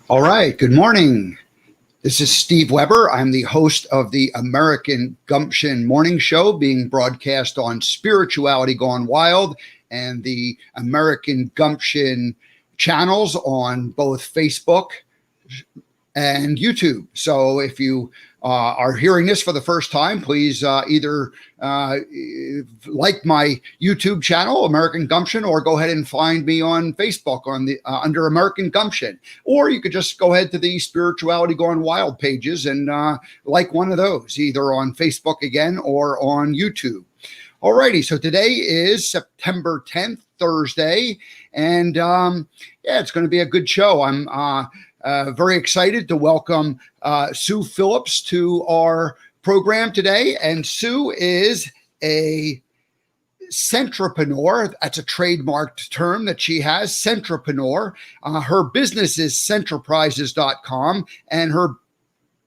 All right. Good morning. This is Steve Weber. I'm the host of the American Gumption morning show being broadcast on Spirituality Gone Wild and the American Gumption channels on both Facebook and YouTube. So if you are hearing this for the first time, please either like my YouTube channel, American Gumption, or go ahead and find me on Facebook on the under American Gumption. Or you could just go ahead to the Spirituality Gone Wild pages and like one of those, either on Facebook again or on YouTube. Alrighty, so today is September 10th, Thursday, and it's going to be a good show. I'm very excited to welcome Sue Phillips to our program today. And Sue is a centropreneur. That's a trademarked term that she has, centropreneur. Her business is centerprises.com, and her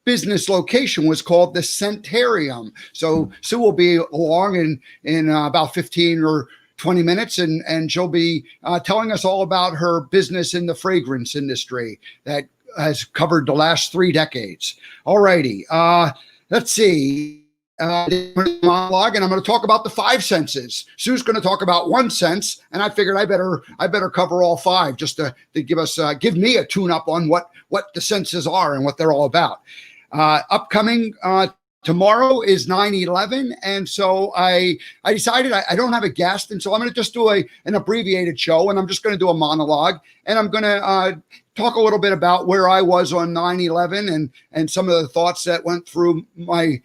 business location was called the Centarium. So Sue will be along in about 15 or 20 minutes, and she'll be telling us all about her business in the fragrance industry that has covered the last 3 decades. All righty. Let's see. Monologue, and I'm going to talk about the 5 senses. Sue's going to talk about 1 sense, and I figured I better cover all 5 just to give me a tune-up on what the senses are and what they're all about. Upcoming tomorrow is 9/11, and so I decided I don't have a guest, and so I'm going to just do an abbreviated show, and I'm just going to do a monologue, and I'm going to talk a little bit about where I was on 9/11 and some of the thoughts that went through my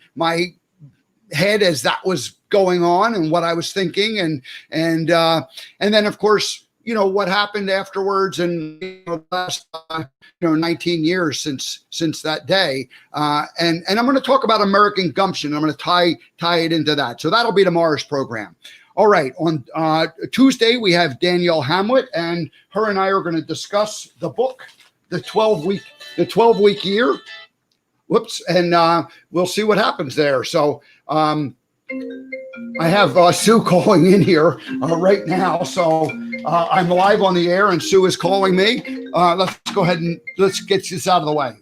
head as that was going on and what I was thinking, and then of course, what happened afterwards, and the last 19 years since that day, and I'm going to talk about American Gumption. I'm going to tie it into that. So that'll be tomorrow's program. All right. On Tuesday we have Danielle Hamlet, and her and I are going to discuss the book, the 12-week year. Whoops, and we'll see what happens there. So I have Sue calling in here right now, so I'm live on the air, and Sue is calling me. Let's go ahead and let's get this out of the way.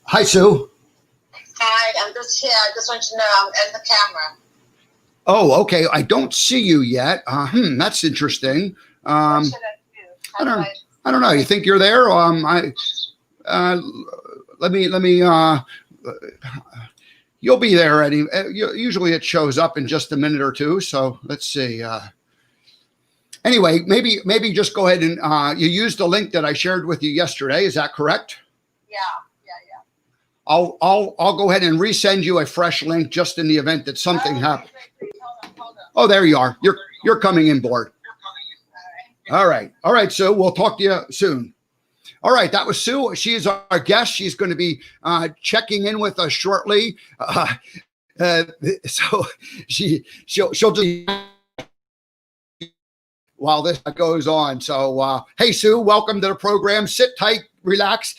Hi, Sue. Hi, I'm just here. I just want you to know I'm in the camera. Oh, okay. I don't see you yet. That's interesting. What should I do? I don't know. You think you're there? Let me. You'll be there. Usually it shows up in just a minute or two. So let's see. Anyway, maybe just go ahead and you used the link that I shared with you yesterday. Is that correct? Yeah. I'll go ahead and resend you a fresh link just in the event that something happens. Hold on. Oh, there you are. You're coming in board. All right. So we'll talk to you soon. All right, that was Sue. She is our guest. She's going to be checking in with us shortly. So she'll do while this goes on. So hey, Sue, welcome to the program. Sit tight, relax,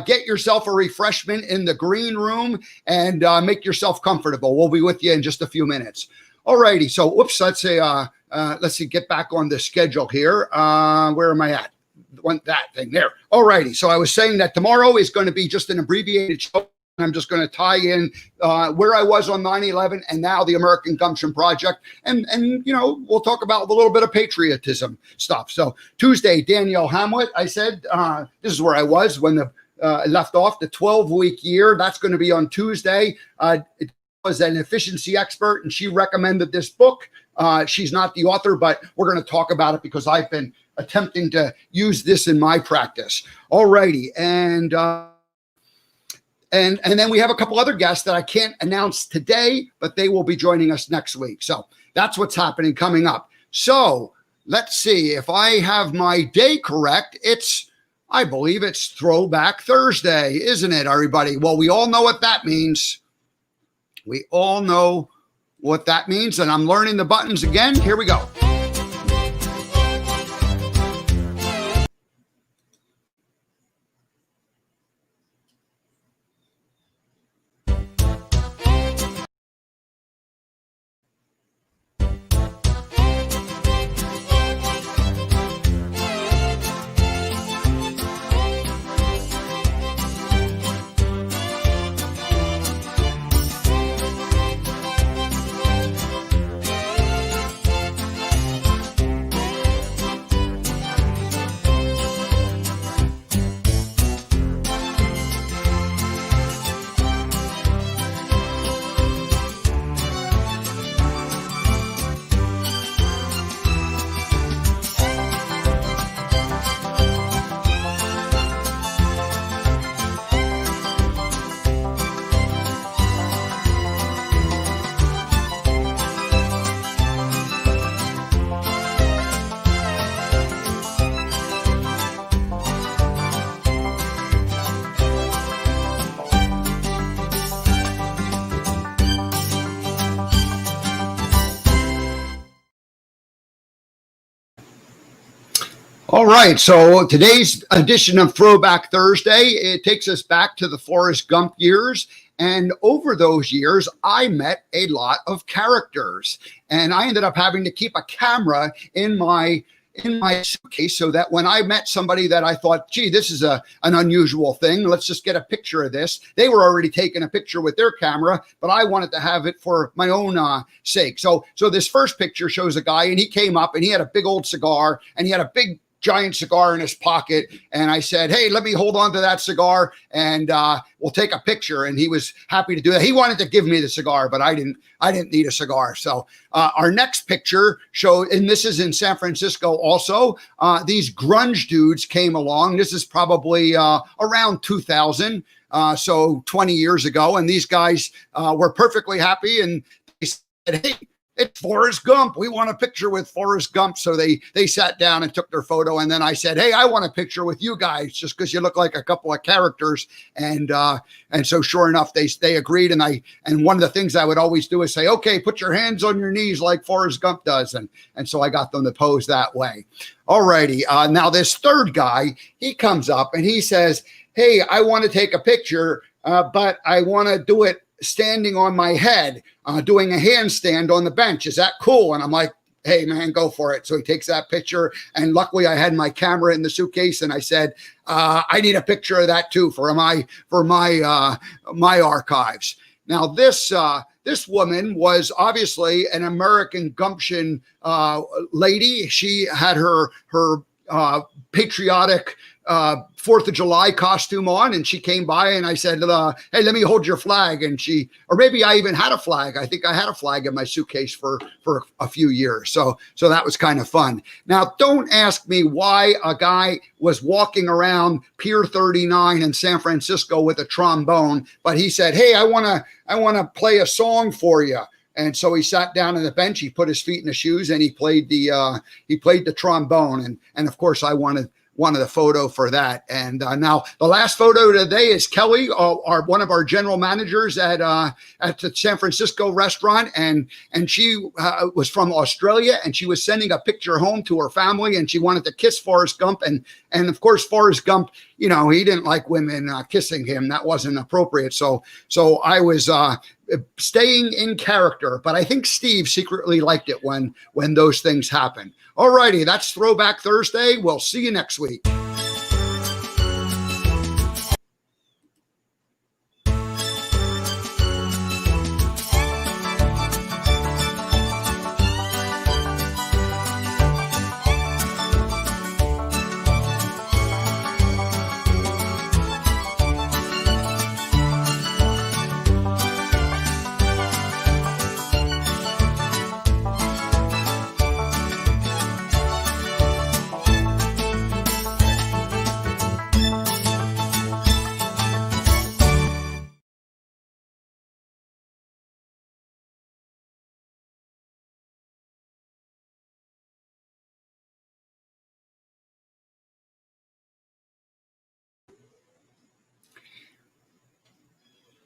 get yourself a refreshment in the green room, and make yourself comfortable. We'll be with you in just a few minutes. All righty. So, let's see. Get back on the schedule here. Where am I at? Want that thing there. All righty. So I was saying that tomorrow is going to be just an abbreviated show. I'm just going to tie in where I was on 9/11 and now the American Gumption Project. And we'll talk about a little bit of patriotism stuff. So Tuesday, Danielle Hamlet, I said, this is where I was when I left off, the 12-week year. That's going to be on Tuesday. It was an efficiency expert, and she recommended this book. She's not the author, but we're going to talk about it because I've been attempting to use this in my practice. All righty. And then we have a couple other guests that I can't announce today, but they will be joining us next week. So that's what's happening coming up. So let's see if I have my day correct. I believe it's Throwback Thursday, isn't it, everybody? Well, we all know what that means. We all know what that means. And I'm learning the buttons again. Here we go. All right, so today's edition of Throwback Thursday, it takes us back to the Forrest Gump years. And over those years, I met a lot of characters. And I ended up having to keep a camera in my suitcase so that when I met somebody that I thought, gee, this is an unusual thing, let's just get a picture of this. They were already taking a picture with their camera, but I wanted to have it for my own sake. So this first picture shows a guy, and he came up and he had a big old cigar, and he had a big giant cigar in his pocket. And I said, hey, let me hold on to that cigar and we'll take a picture. And he was happy to do that. He wanted to give me the cigar, but I didn't need a cigar. So our next picture showed, and this is in San Francisco also, these grunge dudes came along. This is probably around 2000. So 20 years ago. And these guys were perfectly happy. And they said, hey, it's Forrest Gump. We want a picture with Forrest Gump. So they sat down and took their photo. And then I said, hey, I want a picture with you guys just because you look like a couple of characters. And so sure enough, they agreed. And one of the things I would always do is say, okay, put your hands on your knees like Forrest Gump does. And so I got them to pose that way. All righty. Now this third guy, he comes up and he says, hey, I want to take a picture, but I want to do it standing on my head, doing a handstand on the bench. Is that cool? And I'm like, hey man, go for it. So he takes that picture, and luckily I had my camera in the suitcase, and I said, I need a picture of that too for my archives. Now this woman was obviously an American Gumption lady. She had her patriotic 4th of July costume on, and she came by and I said, hey, let me hold your flag. And or maybe I even had a flag. I think I had a flag in my suitcase for a few years. So that was kind of fun. Now, don't ask me why a guy was walking around Pier 39 in San Francisco with a trombone, but he said, hey, I want to play a song for you. And so he sat down on the bench, he put his feet in the shoes, and he played the trombone. And of course I wanted the photo for that. And now the last photo today is Kelly, one of our general managers at the San Francisco restaurant. And she was from Australia, and she was sending a picture home to her family, and she wanted to kiss Forrest Gump. And of course, Forrest Gump, he didn't like women kissing him. That wasn't appropriate. So I was staying in character, but I think Steve secretly liked it when those things happen. All righty, that's Throwback Thursday. We'll see you next week.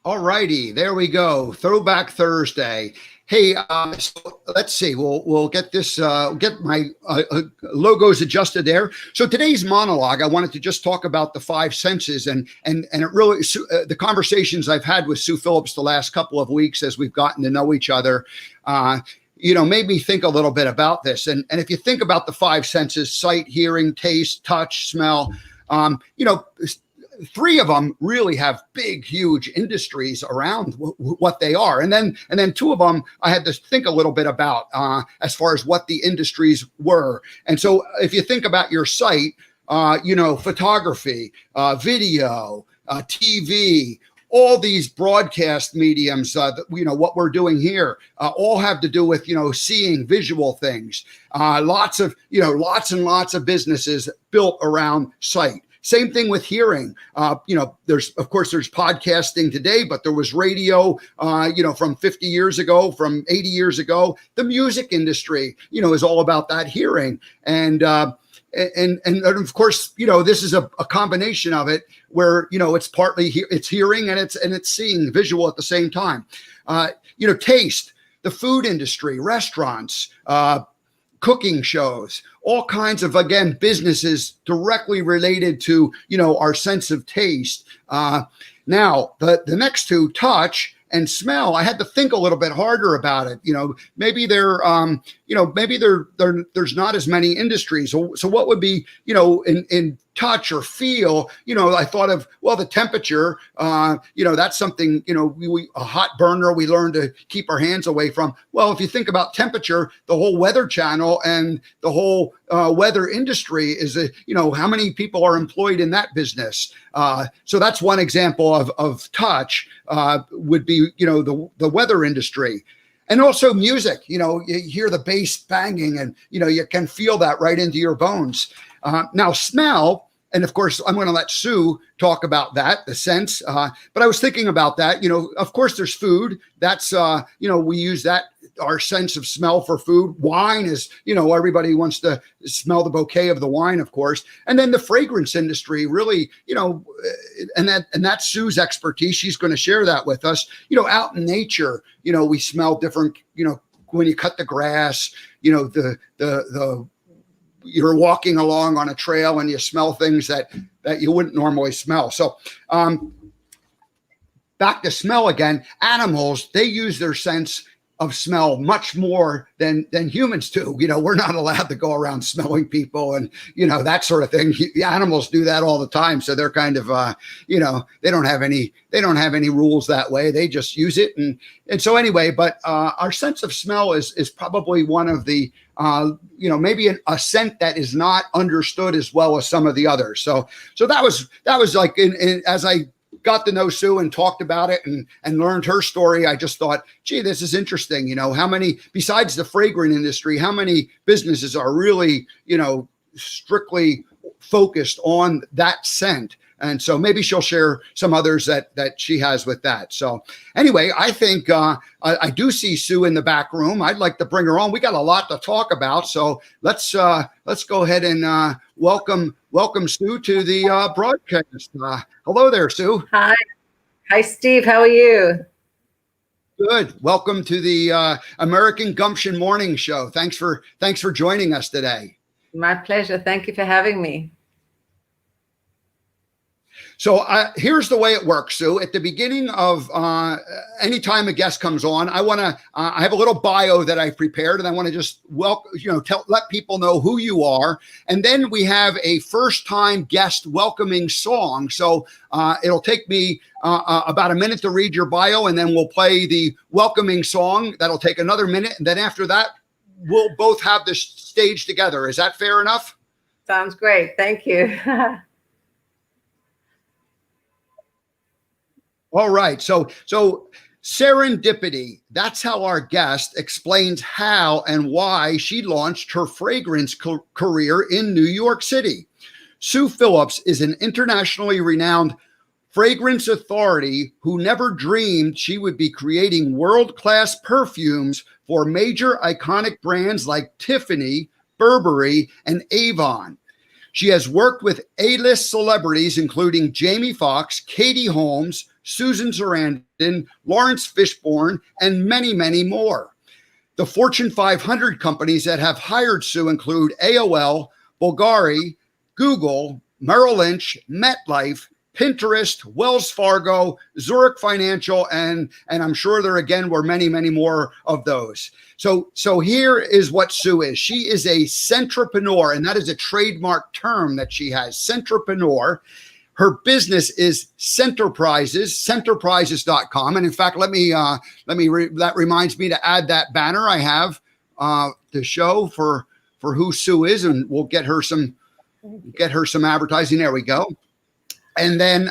All righty, there we go. Throwback Thursday. Hey, so let's see. We'll get this. Get my logos adjusted there. So today's monologue, I wanted to just talk about the five senses, and it really the conversations I've had with Sue Phillips the last couple of weeks as we've gotten to know each other. Made me think a little bit about this. And if you think about the five senses: sight, hearing, taste, touch, smell. Three of them really have big, huge industries around what they are. And then two of them I had to think a little bit about as far as what the industries were. And so if you think about your sight, photography, video, TV, all these broadcast mediums, what we're doing here, all have to do with, seeing visual things. Lots and lots of businesses built around sight. Same thing with hearing. There's podcasting today, but there was radio, from 50 years ago, from 80 years ago. The music industry, is all about that hearing. And of course, this is a combination of it where, it's partly it's hearing and it's seeing visual at the same time. Taste, the food industry, restaurants, cooking shows, all kinds of, again, businesses directly related to, our sense of taste. Now, the next two, touch and smell, I had to think a little bit harder about it. Maybe there's not as many industries. So what would be, in touch or feel, I thought of, well, the temperature, that's something, a hot burner we learn to keep our hands away from. Well, if you think about temperature, the whole Weather Channel and the whole weather industry is, how many people are employed in that business? So that's one example of touch, would be, the weather industry. And also music, you hear the bass banging and, you can feel that right into your bones. Now, smell, and of course, I'm going to let Sue talk about that, the sense. But I was thinking about that, of course, there's food. That's, we use that, our sense of smell for food. Wine is, everybody wants to smell the bouquet of the wine, of course. And then the fragrance industry really, and that's Sue's expertise. She's going to share that with us. Out in nature, we smell different, when you cut the grass, you're walking along on a trail and you smell things that you wouldn't normally smell. So back to smell again, animals, they use their sense of smell much more than humans do. We're not allowed to go around smelling people and, that sort of thing. The animals do that all the time. So they're kind of, they don't have any rules that way. They just use it. And so anyway, but our sense of smell is probably one of the, maybe a scent that is not understood as well as some of the others. So that was like, as I got to know Sue and talked about it and learned her story, I just thought, gee, this is interesting. How many, besides the fragrance industry, how many businesses are really, strictly focused on that scent? And so maybe she'll share some others that she has with that. So anyway, I think I do see Sue in the back room. I'd like to bring her on. We got a lot to talk about. So let's go ahead and welcome Sue to the broadcast. Hello there, Sue. Hi, Steve. How are you? Good. Welcome to the American Gumption Morning Show. Thanks for joining us today. My pleasure. Thank you for having me. So here's the way it works, Sue. At the beginning of anytime a guest comes on, I want to. I have a little bio that I prepared, and I want to just let people know who you are, and then we have a first-time guest welcoming song. So it'll take me about a minute to read your bio, and then we'll play the welcoming song. That'll take another minute, and then after that, we'll both have the stage together. Is that fair enough? Sounds great. Thank you. All right. So serendipity, that's how our guest explains how and why she launched her fragrance career in New York City. Sue Phillips is an internationally renowned fragrance authority who never dreamed she would be creating world-class perfumes for major iconic brands like Tiffany, Burberry, and Avon. She has worked with A-list celebrities, including Jamie Foxx, Katie Holmes, Susan Sarandon, Lawrence Fishburne, and many, many more. The Fortune 500 companies that have hired Sue include AOL, Bulgari, Google, Merrill Lynch, MetLife, Pinterest, Wells Fargo, Zurich Financial, and I'm sure there again were many, many more of those. So here is what Sue is. She is a centropreneur, and that is a trademark term that she has, centropreneur. Her business is centerprises.com. And in fact, that reminds me to add that banner I have to show for who Sue is, and we'll get her some advertising. There we go. And then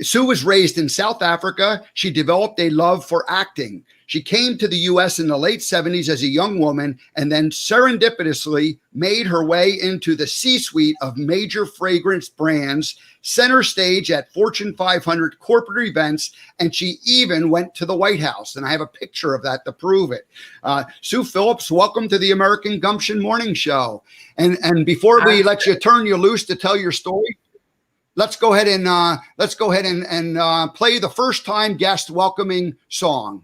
Sue was raised in South Africa. She developed a love for acting. She came to the U.S. in the late 70s as a young woman and then serendipitously made her way into the C-suite of major fragrance brands, center stage at Fortune 500 corporate events, and she even went to the White House. And I have a picture of that to prove it. Sue Phillips, welcome to the American Gumption Morning Show. And before we let you turn you loose to tell your story, let's go ahead and play the first time guest welcoming song.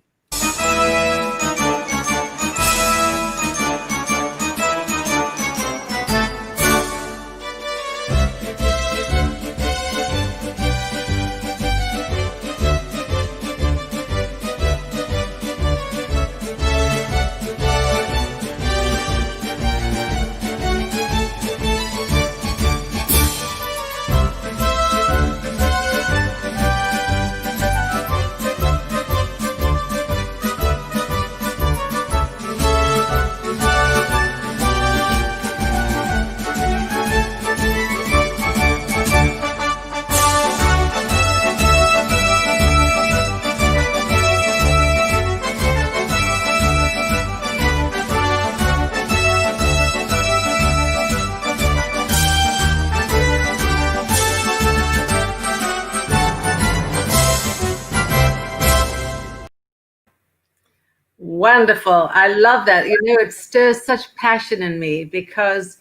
Wonderful. I love that. You know, it stirs such passion in me because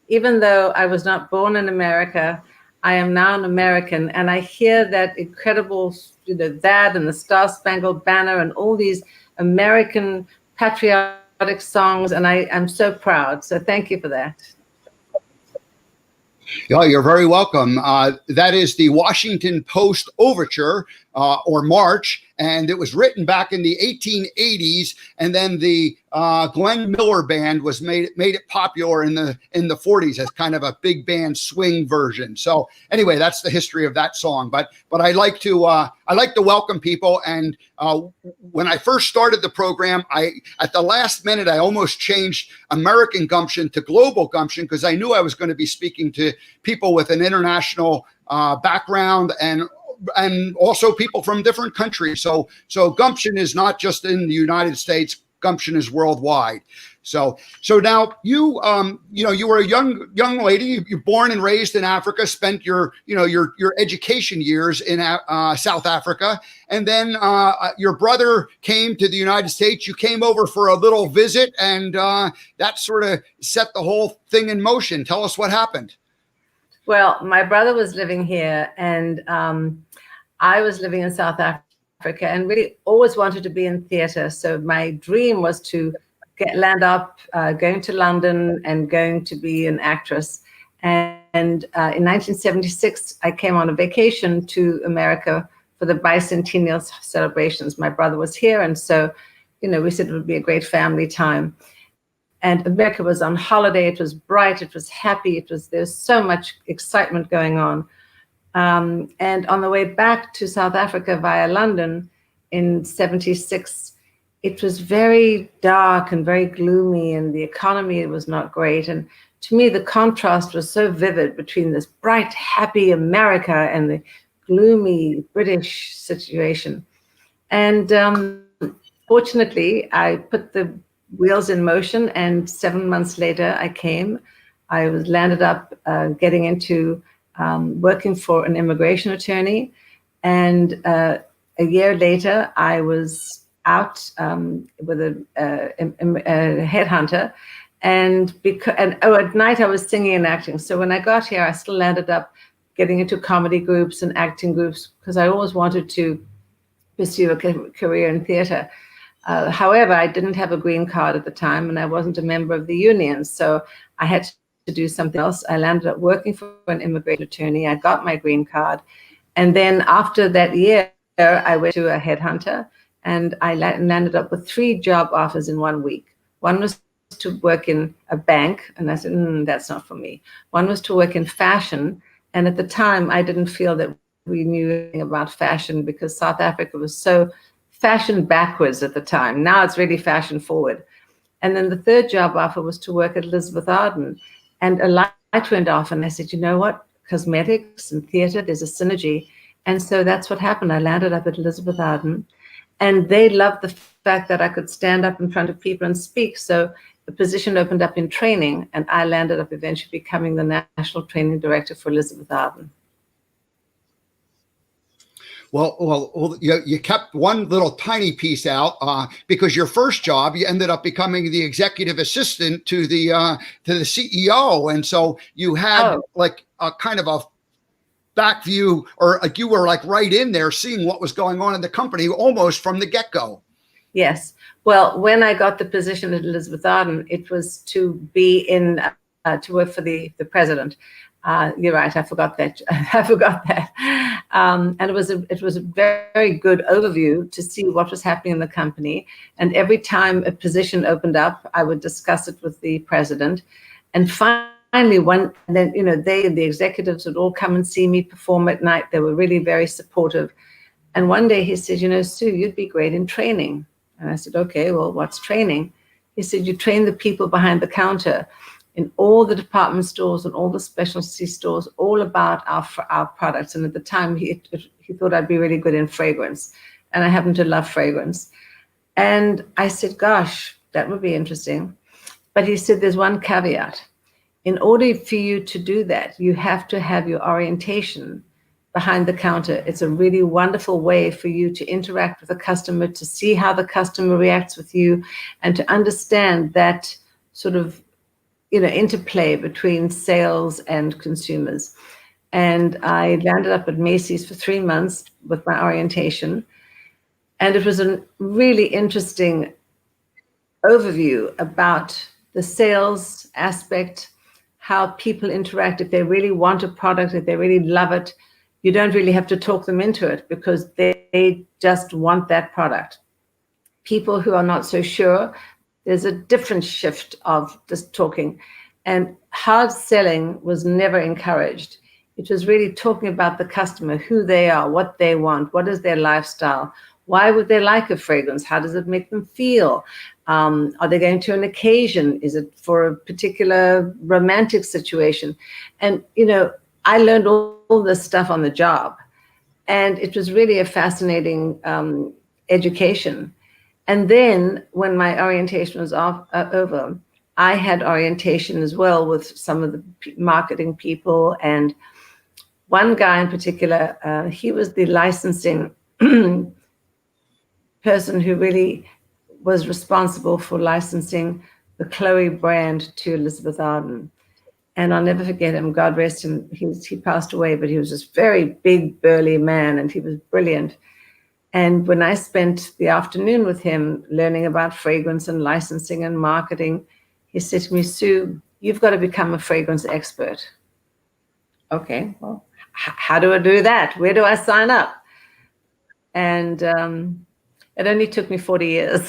even though I was not born in America, I am now an American, and I hear that incredible, you know, that and the Star Spangled Banner and all these American patriotic songs, and I am so proud. So thank you for that. Yeah, you're very welcome. That is the Washington Post Overture, or March, and it was written back in the 1880s, and then the Glenn Miller Band made it popular in the 40s as kind of a big band swing version. So anyway, that's the history of that song. But I like to welcome people. And when I first started the program, at the last minute I almost changed American Gumption to Global Gumption because I knew I was going to be speaking to people with an international background and also people from different countries. So Gumption is not just in the United States. Gumption is worldwide. So now you were a young lady. You're born and raised in Africa. Spent your education years in South Africa, and then your brother came to the United States. You came over for a little visit, and that sort of set the whole thing in motion. Tell us what happened. Well, my brother was living here, and I was living in South Africa, and really always wanted to be in theater. So my dream was to land up, going to London and going to be an actress. And in 1976, I came on a vacation to America for the bicentennial celebrations. My brother was here, and so, we said it would be a great family time. And America was on holiday. It was bright. It was happy. There's so much excitement going on. And on the way back to South Africa via London in 76, it was very dark and very gloomy, and the economy was not great. And to me, the contrast was so vivid between this bright, happy America and the gloomy British situation. And fortunately, I put the wheels in motion, and 7 months later, I landed up getting into working for an immigration attorney, and a year later, I was out with a headhunter, and at night I was singing and acting. So when I got here, I still landed up getting into comedy groups and acting groups because I always wanted to pursue a career in theater. However, I didn't have a green card at the time, and I wasn't a member of the union, so I had to do something else. I landed up working for an immigration attorney. I got my green card, and then after that year, I went to a headhunter, and I landed up with 3 job offers in 1 week. One was to work in a bank, and I said, that's not for me. One was to work in fashion, and at the time, I didn't feel that we knew anything about fashion because South Africa was so fashion backwards at the time. Now it's really fashion forward. And then the 3rd job offer was to work at Elizabeth Arden, and a light went off, and I said, you know what? Cosmetics and theater, there's a synergy. And so that's what happened. I landed up at Elizabeth Arden, and they loved the fact that I could stand up in front of people and speak. So the position opened up in training, and I landed up eventually becoming the national training director for Elizabeth Arden. Well, you kept one little tiny piece out because your first job, you ended up becoming the executive assistant to the CEO, and so you had like a kind of a back view, or like you were like right in there seeing what was going on in the company almost from the get-go. Yes. Well, when I got the position at Elizabeth Arden, it was to be in to work for the president. You're right. I forgot that. And it was a very good overview to see what was happening in the company. And every time a position opened up, I would discuss it with the president. And finally, the executives would all come and see me perform at night. They were really very supportive. And one day he said, Sue, you'd be great in training. And I said, okay, well, what's training? He said, you train the people behind the counter in all the department stores and all the specialty stores, all about our products. And at the time, he thought I'd be really good in fragrance. And I happen to love fragrance. And I said, gosh, that would be interesting. But he said, there's one caveat. In order for you to do that, you have to have your orientation behind the counter. It's a really wonderful way for you to interact with the customer, to see how the customer reacts with you, and to understand that sort of, interplay between sales and consumers. And I landed up at Macy's for 3 months with my orientation. And it was a really interesting overview about the sales aspect, how people interact. If they really want a product, if they really love it, you don't really have to talk them into it because they just want that product. People who are not so sure, there's a different shift of just talking. And hard selling was never encouraged. It was really talking about the customer, who they are, what they want, what is their lifestyle, why would they like a fragrance, how does it make them feel, are they going to an occasion, is it for a particular romantic situation? And, I learned all this stuff on the job, and it was really a fascinating education. And then when my orientation was over, I had orientation as well with some of the marketing people. And one guy in particular, he was the licensing person who really was responsible for licensing the Chloe brand to Elizabeth Arden. And I'll never forget him. God rest him. He passed away, but he was this very big, burly man, and he was brilliant. And when I spent the afternoon with him learning about fragrance and licensing and marketing, he said to me, Sue, you've got to become a fragrance expert. Okay, well, how do I do that? Where do I sign up? And it only took me 40 years.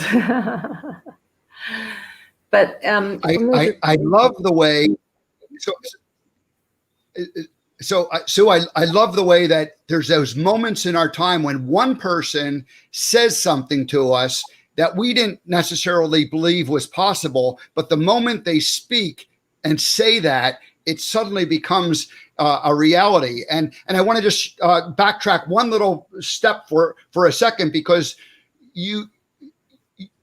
But I love the way. So Sue, I love the way that there's those moments in our time when one person says something to us that we didn't necessarily believe was possible, but the moment they speak and say that, it suddenly becomes a reality. And I want to just backtrack one little step for a second, because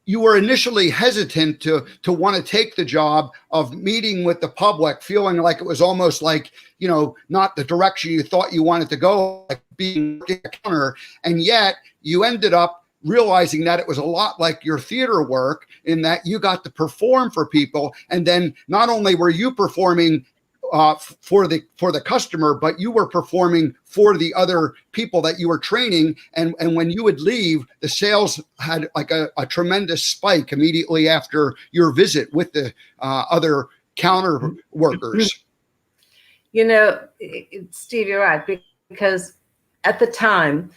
you were initially hesitant to want to take the job of meeting with the public, feeling like it was almost like, not the direction you thought you wanted to go, like being a counter. And yet you ended up realizing that it was a lot like your theater work, in that you got to perform for people. And then not only were you performing for the customer, but you were performing for the other people that you were training. And when you would leave, the sales had like a tremendous spike immediately after your visit with the other counter workers. Steve, you're right, because at the time,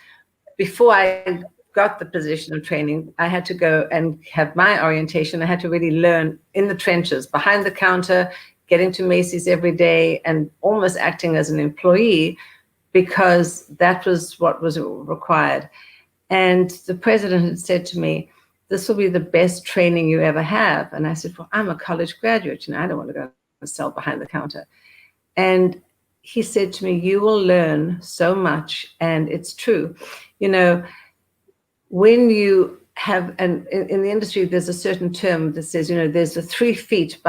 before I got the position of training, I had to go and have my orientation. I had to really learn in the trenches, behind the counter, getting to Macy's every day and almost acting as an employee, because that was what was required. And the president had said to me, this will be the best training you ever have. And I said, well, I'm a college graduate, I don't want to go and sell behind the counter. And he said to me, you will learn so much. And it's true. When you have, and in the industry, there's a certain term that says, there's the 3 feet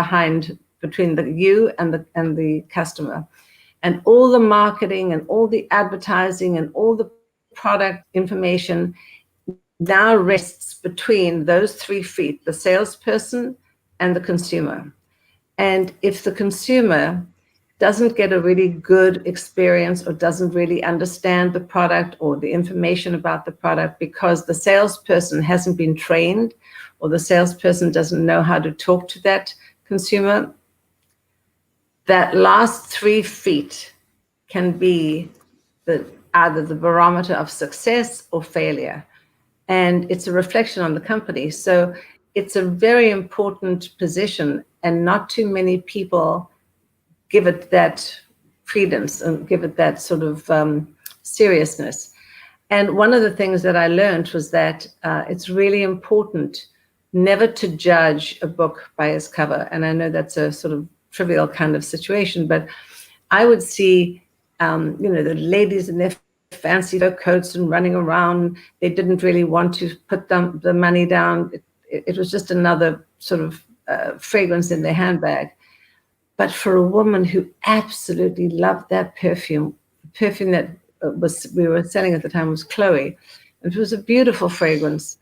between you and the customer, and all the marketing and all the advertising and all the product information now rests between those 3 feet, the salesperson and the consumer. And if the consumer doesn't get a really good experience or doesn't really understand the product or the information about the product because the salesperson hasn't been trained, or the salesperson doesn't know how to talk to that consumer, that last 3 feet can be either the barometer of success or failure. And it's a reflection on the company. So it's a very important position, and not too many people give it that credence and give it that sort of seriousness. And one of the things that I learned was that it's really important never to judge a book by its cover. And I know that's a sort of trivial kind of situation, but I would see, the ladies in their fancy fur coats and running around. They didn't really want to put the money down. It was just another sort of fragrance in their handbag. But for a woman who absolutely loved that perfume that we were selling at the time was Chloe. It was a beautiful fragrance.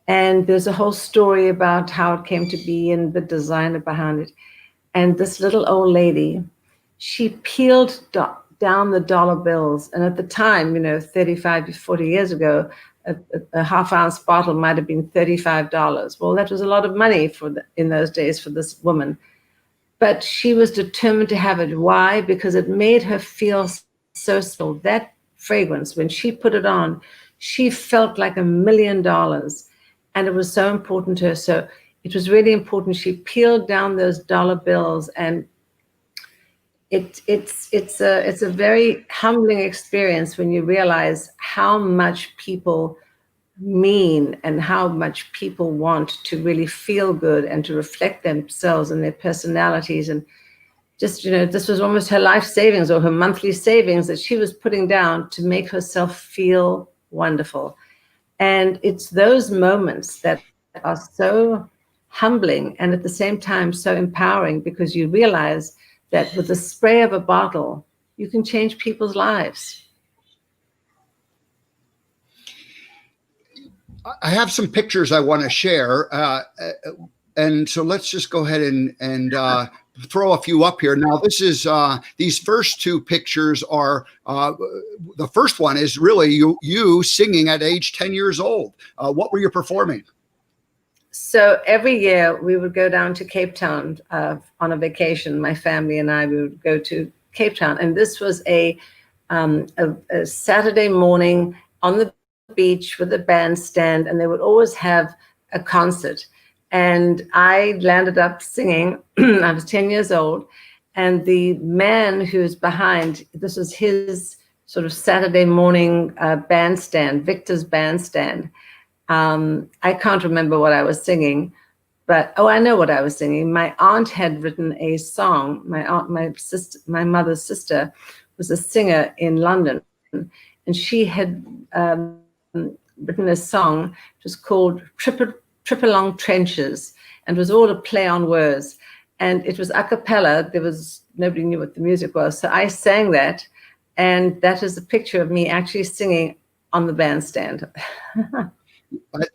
And there's a whole story about how it came to be and the designer behind it. And this little old lady, she peeled down the dollar bills. And at the time, 35 to 40 years ago, a half-ounce bottle might have been $35. Well, that was a lot of money in those days for this woman. But she was determined to have it. Why? Because it made her feel so special. That fragrance, when she put it on, she felt like $1 million. And it was so important to her. So it was really important. She peeled down those dollar bills, and it's a very humbling experience when you realize how much people mean and how much people want to really feel good and to reflect themselves and their personalities. And just, this was almost her life savings or her monthly savings that she was putting down to make herself feel wonderful. And it's those moments that are so humbling and at the same time so empowering, because you realize that with the spray of a bottle, you can change people's lives. I have some pictures I want to share. And so let's just go ahead and throw a few up here. Now, this is these first two pictures are the first one is really you singing at age 10 years old. What were you performing? So every year we would go down to Cape Town on a vacation. My family and I, we would go to Cape Town. And this was a Saturday morning on the beach with a bandstand, and they would always have a concert. And I landed up singing. I was 10 years old, and the man who's behind, this was his sort of Saturday morning bandstand, Victor's bandstand. I can't remember what I was singing, but I know what I was singing. My aunt had written a song. My mother's sister was a singer in London, and she had written a song. It was called Trip Along Trenches, and was all a play on words. And it was a cappella. Nobody knew what the music was. So I sang that, and that is a picture of me actually singing on the bandstand.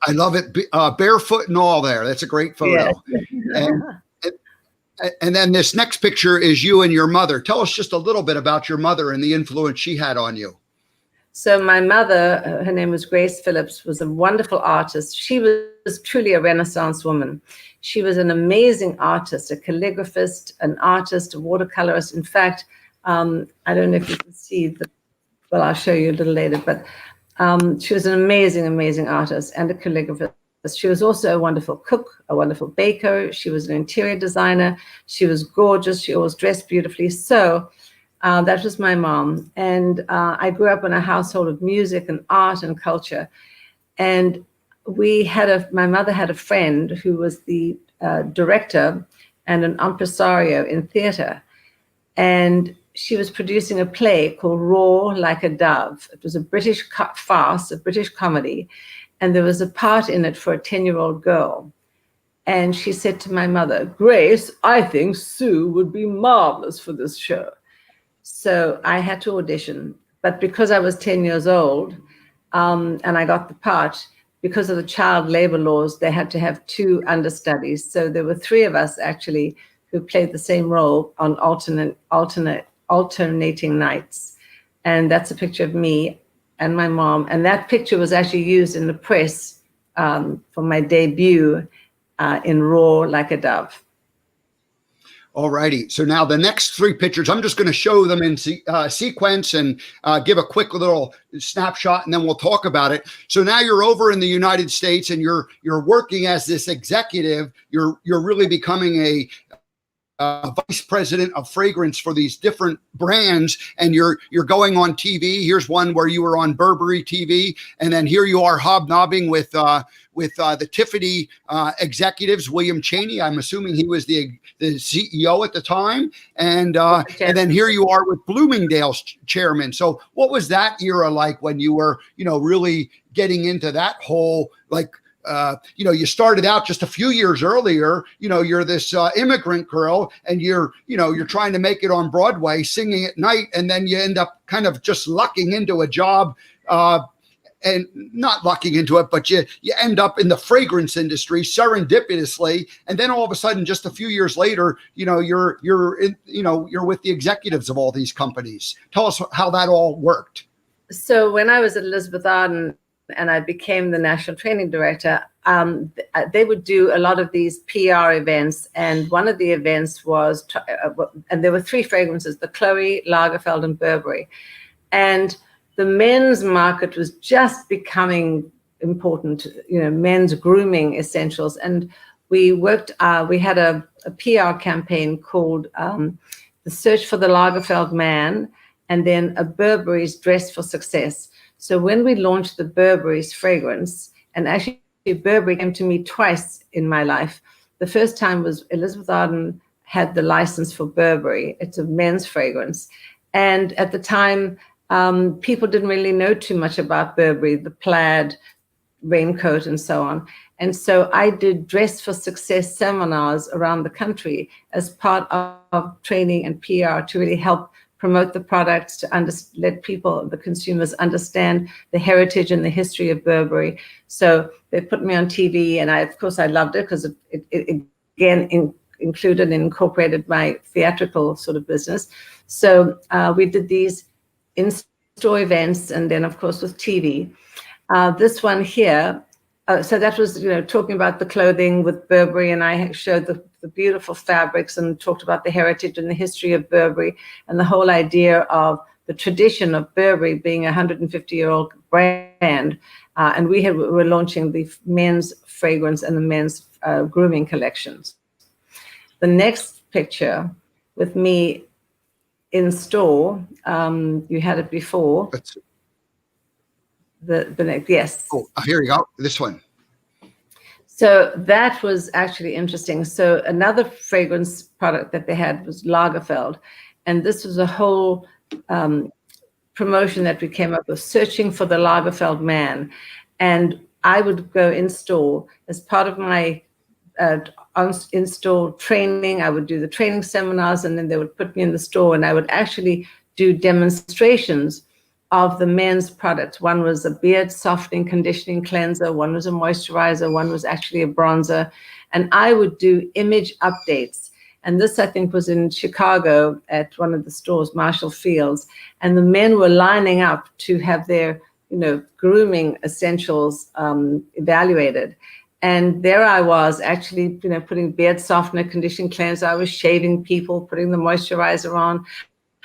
I love it. Barefoot and all there. That's a great photo. Yes. And then this next picture is you and your mother. Tell us just a little bit about your mother and the influence she had on you. So my mother, her name was Grace Phillips, was a wonderful artist. She was truly a Renaissance woman. She was an amazing artist, a calligraphist, an artist, a watercolorist. In fact, I don't know if you can see well, I'll show you a little later, but she was an amazing, amazing artist and a calligraphist. She was also a wonderful cook, a wonderful baker. She was an interior designer. She was gorgeous. She always dressed beautifully. So that was my mom. And I grew up in a household of music and art and culture. And my mother had a friend who was the director and an impresario in theater. And she was producing a play called Roar Like a Dove. It was a British farce, a British comedy. And there was a part in it for a 10-year-old girl. And she said to my mother, Grace, I think Sue would be marvelous for this show. So I had to audition. But because I was 10 years old and I got the part, because of the child labor laws, they had to have 2 understudies. So there were 3 of us actually who played the same role on alternating nights. And that's a picture of me and my mom. And that picture was actually used in the press for my debut in Roar Like a Dove. All righty. So now the next 3 pictures, I'm just going to show them in sequence and give a quick little snapshot, and then we'll talk about it. So now you're over in the United States, and you're working as this executive. You're really becoming a vice president of fragrance for these different brands, and you're going on TV. Here's one where you were on Burberry TV, and then here you are hobnobbing with the Tiffany executives. William Cheney, I'm assuming he was the CEO at the time, and then here you are with Bloomingdale's chairman. So what was that era like when you were really getting into that whole you started out just a few years earlier, you're this immigrant girl, and you're trying to make it on Broadway singing at night, and then you end up kind of just lucking into a job, and not lucking into it, but you end up in the fragrance industry serendipitously, and then all of a sudden, just a few years later, you're with the executives of all these companies. Tell us how that all worked. So when I was at Elizabeth Arden and I became the national training director, they would do a lot of these PR events, and one of the events was, and there were 3 fragrances: the Chloe, Lagerfeld, and Burberry, and the men's market was just becoming important, men's grooming essentials. And we worked, we had a PR campaign called The Search for the Lagerfeld Man, and then a Burberry's Dress for Success. So when we launched the Burberry's fragrance, and actually Burberry came to me twice in my life. The first time was Elizabeth Arden had the license for Burberry. It's a men's fragrance. And at the time, people didn't really know too much about Burberry, the plaid raincoat and so on. And so I did Dress for Success seminars around the country as part of training and PR to really help promote the products, to let people, the consumers, understand the heritage and the history of Burberry. So they put me on TV, and of course I loved it, because it again included and incorporated my theatrical sort of business. So we did these in-store events, and then of course with TV. This one here, so that was talking about the clothing with Burberry, and I showed the beautiful fabrics and talked about the heritage and the history of Burberry, and the whole idea of the tradition of Burberry being a 150-year-old brand. And we were launching the men's fragrance and the men's grooming collections. The next picture with me in store, you had it before. The next, yes. Oh, here you go. This one. So that was actually interesting. So another fragrance product that they had was Lagerfeld. And this was a whole promotion that we came up with, searching for the Lagerfeld man. And I would go in store as part of my in-store training. I would do the training seminars, and then they would put me in the store, and I would actually do demonstrations of the men's products. One was a beard softening conditioning cleanser, one was a moisturizer, one was actually a bronzer. And I would do image updates. And this, I think, was in Chicago at one of the stores, Marshall Field's. And the men were lining up to have their, grooming essentials evaluated. And there I was actually, putting beard softener, conditioning cleanser. I was shaving people, putting the moisturizer on.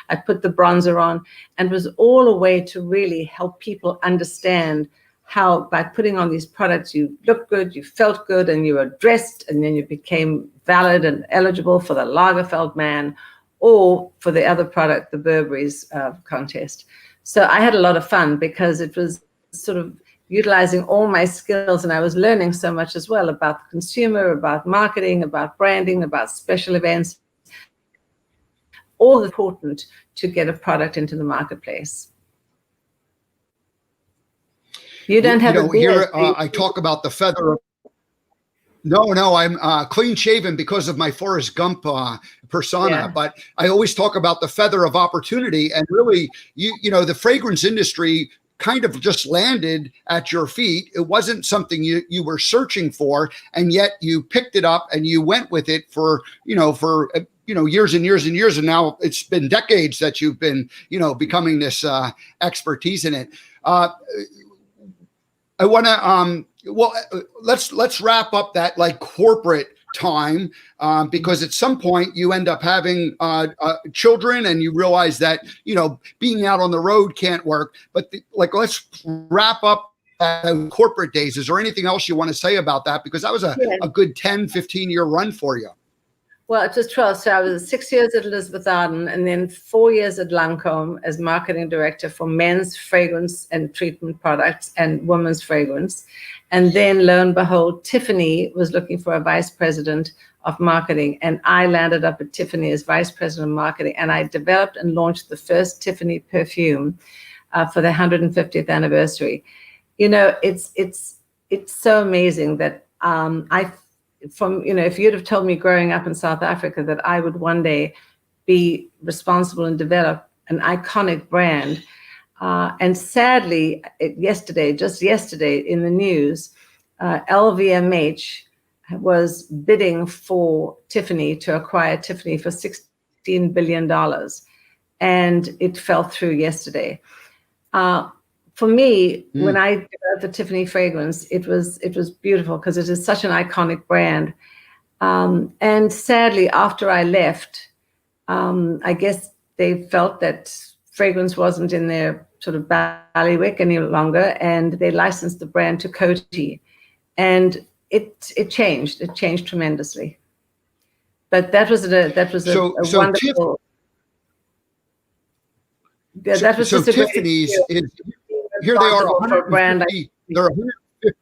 I put the bronzer on, and it was all a way to really help people understand how by putting on these products, you looked good, you felt good, and you were dressed, and then you became valid and eligible for the Lagerfeld man or for the other product, the Burberry's contest. So I had a lot of fun because it was sort of utilizing all my skills, and I was learning so much as well about the consumer, about marketing, about branding, about special events. All important to get a product into the marketplace. You don't have a beard. Here I talk about the feather of. No, I'm clean shaven because of my Forrest Gump persona. Yeah. But I always talk about the feather of opportunity, and really, the fragrance industry kind of just landed at your feet. It wasn't something you were searching for, and yet you picked it up and you went with it for years and years and years, and now it's been decades that you've been, becoming this expertise in it. I want to, let's wrap up that like corporate time, because at some point you end up having children, and you realize that being out on the road can't work. But let's wrap up corporate days. Is there anything else you want to say about that? Because that was a good 10, 15-year run for you. Well, it was 12. So I was 6 years at Elizabeth Arden, and then 4 years at Lancôme as marketing director for men's fragrance and treatment products and women's fragrance. And then, lo and behold, Tiffany was looking for a vice president of marketing, and I landed up at Tiffany as vice president of marketing. And I developed and launched the first Tiffany perfume for the 150th anniversary. It's it's so amazing that if you'd have told me growing up in South Africa that I would one day be responsible and develop an iconic brand. And sadly, just yesterday in the news, LVMH was bidding for Tiffany to acquire Tiffany for $16 billion. And it fell through yesterday. For me, when I developed the Tiffany fragrance, it was beautiful because it is such an iconic brand. And sadly, after I left, I guess they felt that fragrance wasn't in their sort of bailiwick any longer, and they licensed the brand to Coty, and it changed. It changed tremendously. But that was a wonderful. That was just a Tiffany's is here. They are 150. They're 150.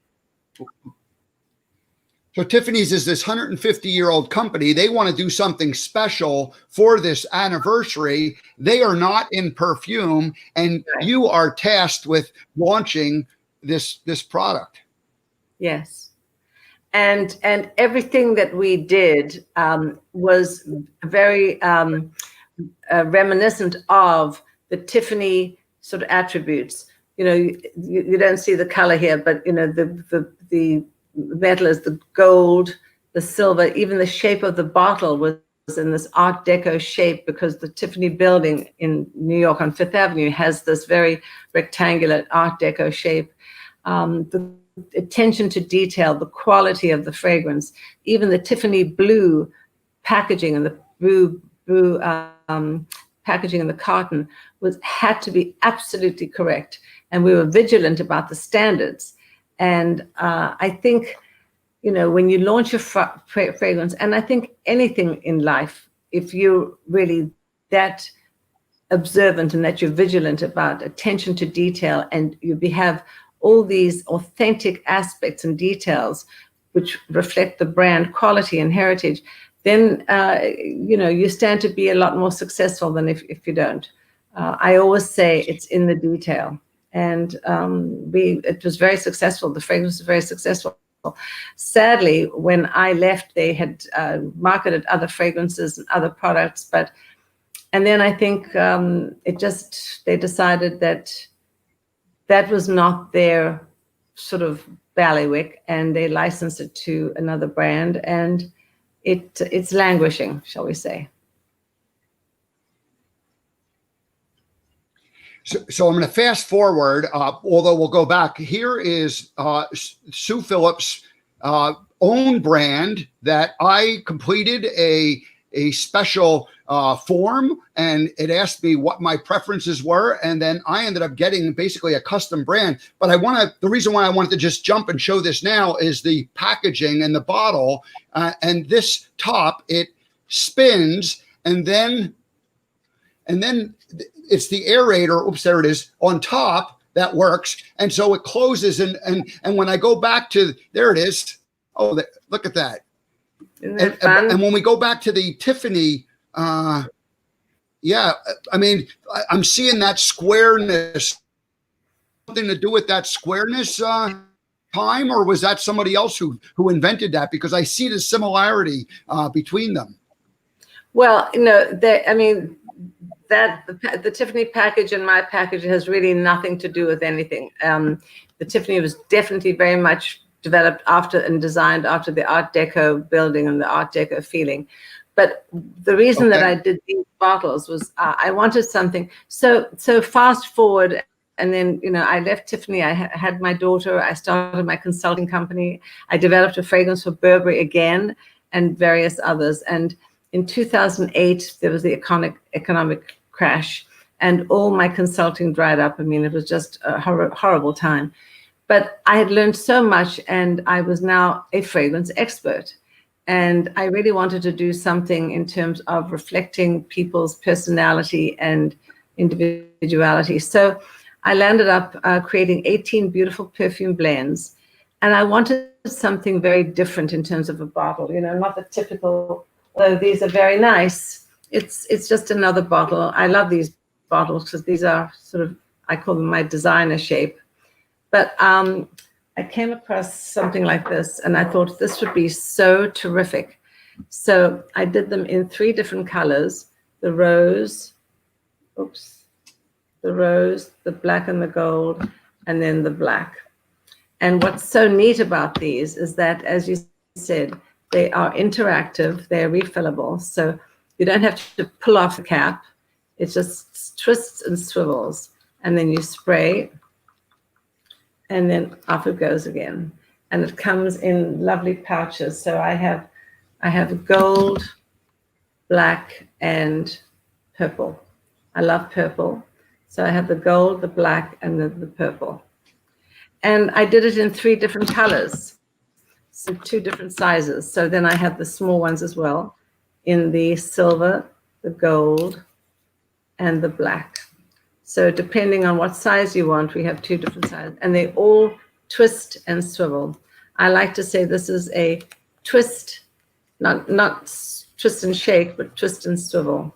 So Tiffany's is this 150-year-old company. They want to do something special for this anniversary. They are not in perfume, and you are tasked with launching this product. Yes, and everything that we did was very reminiscent of the Tiffany sort of attributes. You don't see the color here, but the metal is the gold, the silver, even the shape of the bottle was in this Art Deco shape because the Tiffany building in New York on Fifth Avenue has this very rectangular Art Deco shape. The attention to detail, the quality of the fragrance, even the Tiffany blue packaging and the blue packaging in the carton had to be absolutely correct. And we were vigilant about the standards. And I think, when you launch a fragrance, and I think anything in life, if you're really that observant and that you're vigilant about attention to detail, and you have all these authentic aspects and details which reflect the brand quality and heritage, then, you stand to be a lot more successful than if you don't. I always say it's in the detail. And it was very successful. The fragrance was very successful. Sadly, when I left, they had marketed other fragrances and other products. And then I think they decided that was not their sort of bailiwick, and they licensed it to another brand, and it's languishing, shall we say. So I'm going to fast forward, although we'll go back. Here is Sue Phillips' own brand that I completed a special form, and it asked me what my preferences were, and then I ended up getting basically a custom brand. But the reason why I wanted to just jump and show this now is the packaging and the bottle, and this top, it spins, and then it's the aerator. Oops, there it is on top that works, and so it closes. And when I go back to there, it is. Oh, look at that. And when we go back to the Tiffany, I mean, I'm seeing that squareness. Something to do with that squareness time, or was that somebody else who invented that? Because I see the similarity between them. Well, the Tiffany package and my package has really nothing to do with anything. The Tiffany was definitely very much developed after and designed after the Art Deco building and the Art Deco feeling. But the reason that I did these bottles was I wanted something. So fast forward, and then, I left Tiffany. I had my daughter. I started my consulting company. I developed a fragrance for Burberry again and various others. And in 2008, there was the economic crash, and all my consulting dried up. I mean, it was just a horrible time. But I had learned so much, and I was now a fragrance expert. And I really wanted to do something in terms of reflecting people's personality and individuality. So I landed up creating 18 beautiful perfume blends. And I wanted something very different in terms of a bottle, not the typical, although these are very nice. It's just another bottle. I love these bottles because these are sort of, I call them my designer shape. But I came across something like this, and I thought this would be so terrific. So I did them in 3 different colors: the rose, the black and the gold, and then the black. And what's so neat about these is that, as you said, they are interactive, they're refillable. So you don't have to pull off the cap. It just twists and swivels. And then you spray, and then off it goes again. And it comes in lovely pouches. So I have gold, black, and purple. I love purple. So I have the gold, the black, and the purple. And I did it in 3 different colors, so 2 different sizes. So then I have the small ones as well, in the silver, the gold, and the black. So depending on what size you want, we have 2 different sizes, and they all twist and swivel. I like to say this is a twist, not twist and shake, but twist and swivel.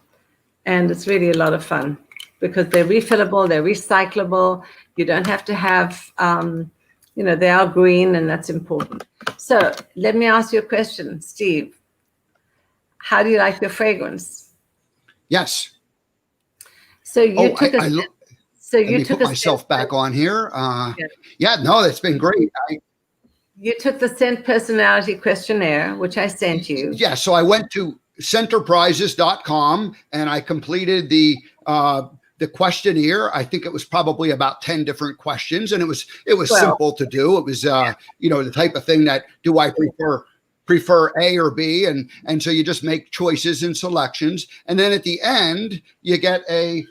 And it's really a lot of fun because they're refillable, they're recyclable. You don't have to have, they are green, and that's important. So let me ask you a question, Steve. How do you like your fragrance? Yes. So you took let me put myself back on here. Yeah, no, that's been great. You took the scent personality questionnaire, which I sent you. Yeah, so I went to centerprises.com and I completed the questionnaire. I think it was probably about 10 different questions, and it was simple to do. It was the type of thing that, do I prefer A or B, and so you just make choices and selections, and then at the end you get a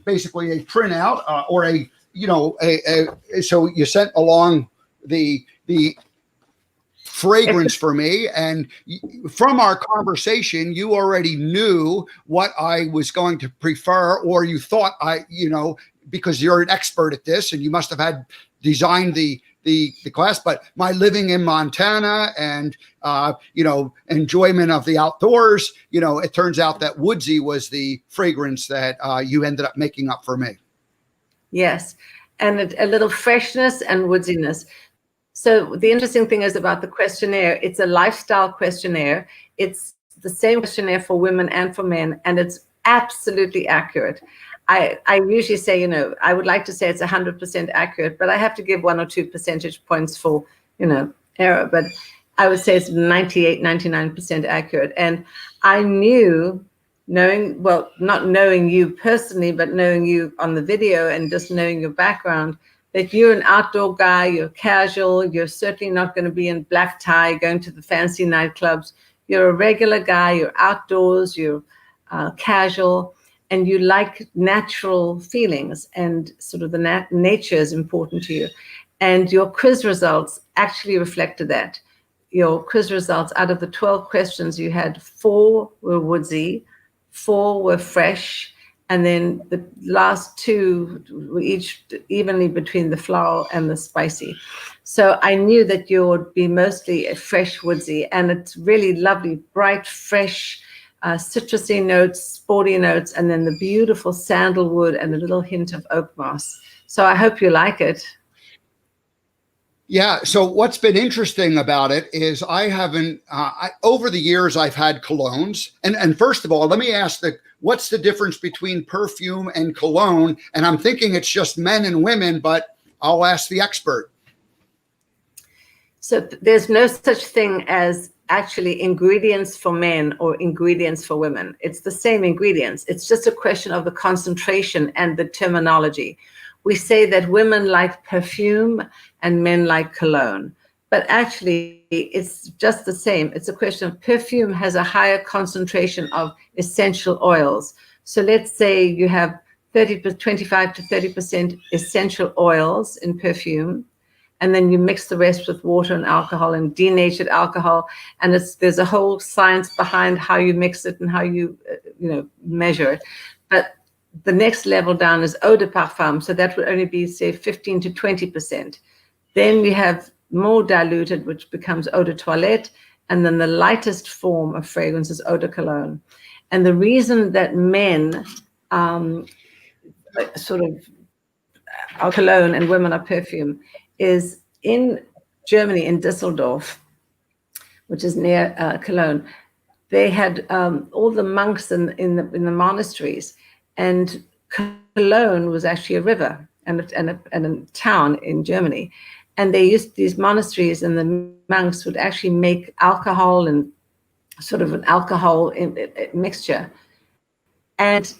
basically a printout or so you sent along the fragrance for me, and from our conversation you already knew what I was going to prefer, or you thought because you're an expert at this and you must have had designed the class. But my living in Montana and enjoyment of the outdoors, it turns out that woodsy was the fragrance that you ended up making up for me. Yes, and a little freshness and woodsiness. So the interesting thing is about the questionnaire, it's a lifestyle questionnaire. It's the same questionnaire for women and for men, and it's absolutely accurate. I usually say, I would like to say it's 100% accurate, but I have to give 1 or 2 percentage points for, error. But I would say it's 98, 99% accurate. And I knew, not knowing you personally, but knowing you on the video and just knowing your background, that you're an outdoor guy, you're casual, you're certainly not going to be in black tie going to the fancy nightclubs. You're a regular guy, you're outdoors, you're casual, and you like natural feelings, and sort of the nature is important to you. And your quiz results actually reflected that. Your quiz results, out of the 12 questions, you had 4 were woodsy, 4 were fresh, and then the last 2 were each evenly between the floral and the spicy. So I knew that you would be mostly a fresh woodsy, and it's really lovely, bright, fresh, citrusy notes, sporty notes, and then the beautiful sandalwood and a little hint of oak moss. So I hope you like it. Yeah. So what's been interesting about it is I haven't, over the years, I've had colognes. And first of all, let me ask what's the difference between perfume and cologne? And I'm thinking it's just men and women, but I'll ask the expert. So there's no such thing as actually ingredients for men or ingredients for women. It's the same ingredients. It's just a question of the concentration and the terminology. We say that women like perfume and men like cologne, but actually it's just the same. It's a question of perfume has a higher concentration of essential oils. So let's say you have 25 to 30% essential oils in perfume, and then you mix the rest with water and alcohol and denatured alcohol. And there's a whole science behind how you mix it and how you measure it. But the next level down is eau de parfum. So that would only be, say, 15 to 20%. Then we have more diluted, which becomes eau de toilette. And then the lightest form of fragrance is eau de cologne. And the reason that men sort of are cologne and women are perfume is in Germany, in Düsseldorf, which is near Cologne, they had all the monks in the monasteries, and Cologne was actually a river and a town in Germany, and they used these monasteries, and the monks would actually make alcohol and sort of an alcohol mixture, and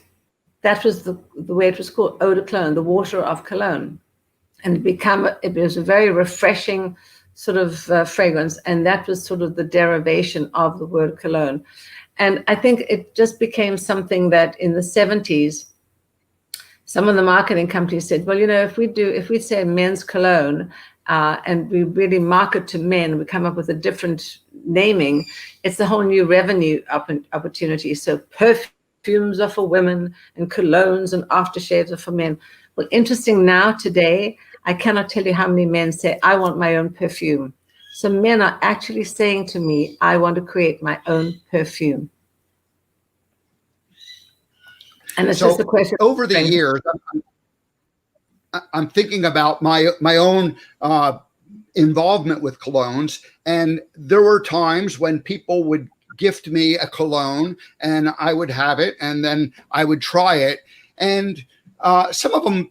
that was the way it was called, eau de Cologne, the water of Cologne, and it was a very refreshing sort of fragrance, and that was sort of the derivation of the word cologne. And I think it just became something that in the 70s, some of the marketing companies said, well, if we say men's cologne, and we really market to men, we come up with a different naming, it's a whole new revenue opportunity. So perfumes are for women, and colognes and aftershaves are for men. Well, interesting now today, I cannot tell you how many men say, I want my own perfume. So men are actually saying to me, I want to create my own perfume. And it's just a question. Over the years, I'm thinking about my own involvement with colognes. And there were times when people would gift me a cologne and I would have it and then I would try it. And some of them,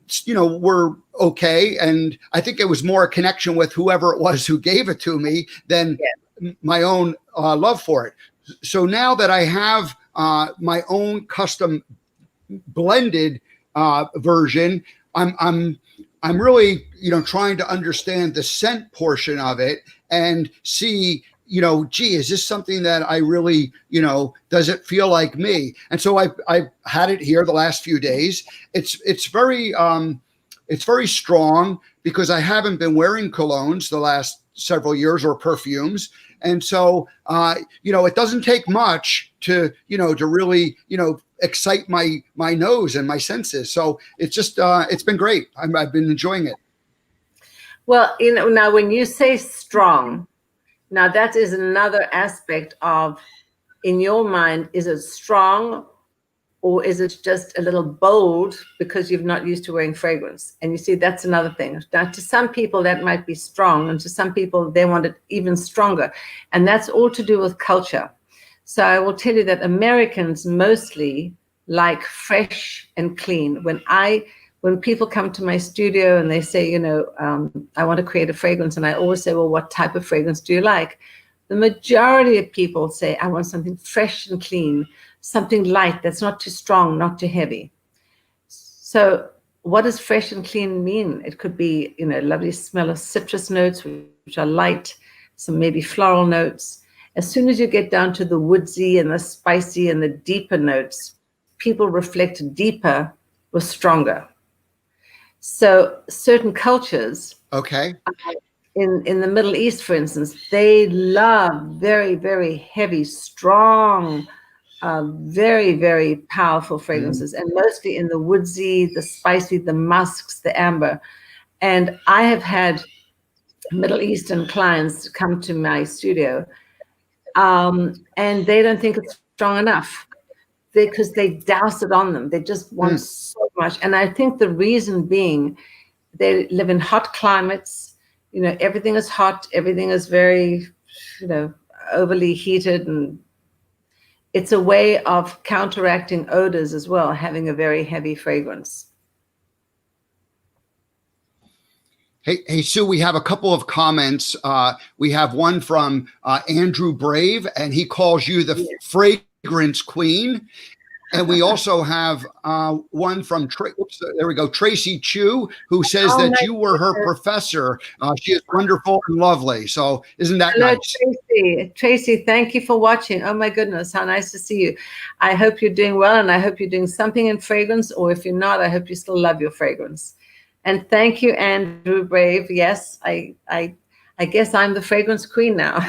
were okay. And I think it was more a connection with whoever it was who gave it to me than my own love for it. So now that I have my own custom blended version, I'm really, trying to understand the scent portion of it and see, gee, is this something that I really, does it feel like me? And so I've had it here the last few days. It's very strong because I haven't been wearing colognes the last several years or perfumes. And so, it doesn't take much to really, excite my nose and my senses. So it's just, it's been great. I've been enjoying it. Well, now when you say strong, now that is another aspect of, in your mind, is it strong or is it just a little bold because you've not used to wearing fragrance? And you see, that's another thing. Now, to some people that might be strong, and to some people they want it even stronger. And that's all to do with culture. So I will tell you that Americans mostly like fresh and clean. When people come to my studio and they say, I want to create a fragrance, and I always say, well, what type of fragrance do you like? The majority of people say, I want something fresh and clean, something light that's not too strong, not too heavy. So what does fresh and clean mean? It could be, lovely smell of citrus notes, which are light, some maybe floral notes. As soon as you get down to the woodsy and the spicy and the deeper notes, people reflect deeper or stronger. So certain cultures, okay, in the Middle East, for instance, they love very, very heavy, strong, very, very powerful fragrances, and mostly in the woodsy, the spicy, the musks, the amber. And I have had Middle Eastern clients come to my studio, and they don't think it's strong enough because they douse it on them. They just want so much. And I think the reason being, they live in hot climates. Everything is hot. Everything is very, overly heated. And it's a way of counteracting odors as well, having a very heavy fragrance. Hey, Sue, we have a couple of comments. We have one from Andrew Brave, and he calls you the fragrance queen. And we also have one from Tracy Chu, who says that you were her professor. She is wonderful and lovely. So isn't that nice? Tracy, thank you for watching. Oh my goodness, how nice to see you. I hope you're doing well, and I hope you're doing something in fragrance, or if you're not, I hope you still love your fragrance. And thank you, Andrew Brave. Yes, I guess I'm the fragrance queen now.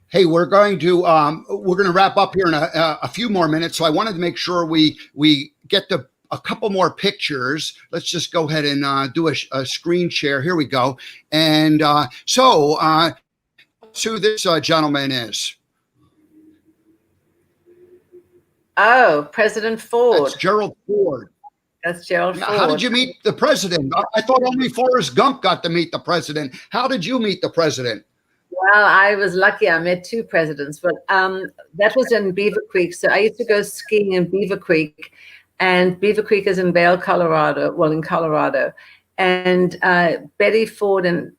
Hey, we're going to wrap up here in a few more minutes. So I wanted to make sure we get a couple more pictures. Let's just go ahead and do a screen share. Here we go. And so who this gentleman is? Oh, President Ford. That's Gerald Ford. That's Gerald Now, Ford. how did you meet the president? I thought only Forrest Gump got to meet the president. How did you meet the president? Well, I was lucky. I met two presidents, but that was in Beaver Creek. So I used to go skiing in Beaver Creek, and Beaver Creek is in Vail, Colorado. Well, in Colorado, and Betty Ford and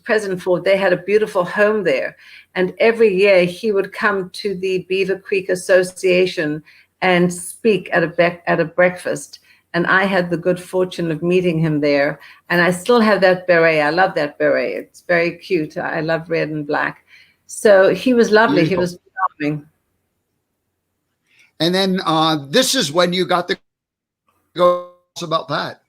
President Ford, they had a beautiful home there, and every year he would come to the Beaver Creek Association and speak at a breakfast. And I had the good fortune of meeting him there. And I still have that beret. I love that beret. It's very cute. I love red and black. So he was lovely. Beautiful. He was charming. And then this is when you got to go about that.